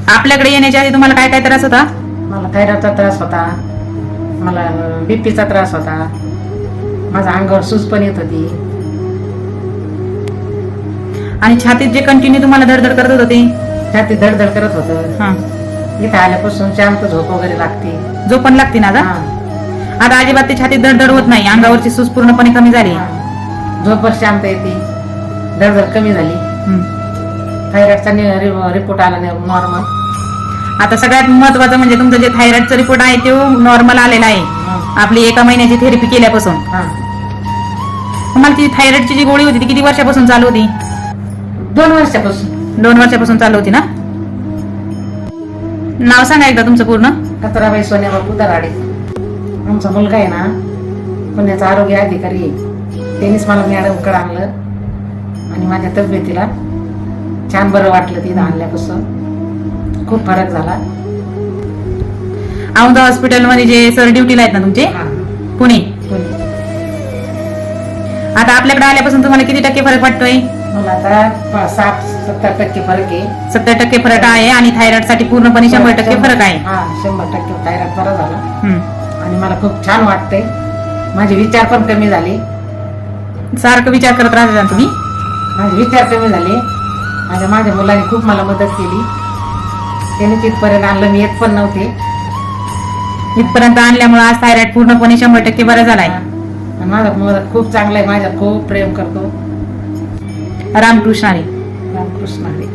आपल्याकडे येण्याच्या आधी तुम्हाला काय काय त्रास होता? मला थायरॉइडचा त्रास होता, मला बीपीचा त्रास होता, माझ्या अंगावर सूज पण येत होती. आणि छातीत जे कंटिन्यू तुम्हाला धडधड करत होतं ते? छाती धडधड करत होतं. हा. इथं आल्यापासून शांत झोप वगैरे लागते. जो पण लागते ना आता? हा. आता अजिबात ते छातीत धडधड होत नाही, अंगावरची सूज पूर्णपणे कमी झाली. झोप पण शांत येते, धडधड कमी झाली. हम्म. थायरॉइडचा रिपोर्ट आला नॉर्मल. आता सगळ्यात महत्वाचं म्हणजे तुमचं जे थायरॉइडचा रिपोर्ट आहे तो नॉर्मल आलेला आहे. आपली 1 महिन्याची थेरपी केल्यापासून. तुम्हाला ती थायरॉइडची जी गोळी होती ती किती वर्षापासून चालू होती? 2 वर्षापासून. 2 वर्षापासून चालू होती ना? नाव सांगा एकदा तुमचं पूर्ण. कचराबाई सोन्याबापू दराडे. आमचा मुलगा आहे ना, पुण्याचा आरोग्य अधिकारी आहे. त्यांनीच मला मॅडमकडे आणलं आणि माझ्या तब्येतीला छान बरं वाटलं तिथं आणल्यापासून. खूप फरक झाला. औंधा हॉस्पिटलमध्ये जे सर ड्युटीला आहेत ना तुमचे, पुणे. आता आपल्याकडे आल्यापासून तुम्हाला किती टक्के फरक वाटतोय? मला आता 60-70% फरक आहे. 70% फरक आहे आणि थायरॉइड साठी पूर्णपणे 100% फरक आहे. 100% थायरॉइड बरा झाला. हम्म. आणि मला खूप छान वाटतंय. माझे विचार पण कमी झाले. सारखं विचार करत राहता तुम्ही? माझे विचार कमी झाले. माझ्या मुलाने खूप मला मदत केली. त्याने तिथपर्यंत आणलं, मी येत पण नव्हते. इथपर्यंत आणल्यामुळे आज थायरॉइड पूर्णपणे 100% बरा झालाय. आणि माझा मुलगा खूप चांगला आहे, माझ्यात खूप प्रेम करतो. रामकृष्ण हरी. रामकृष्ण हरी.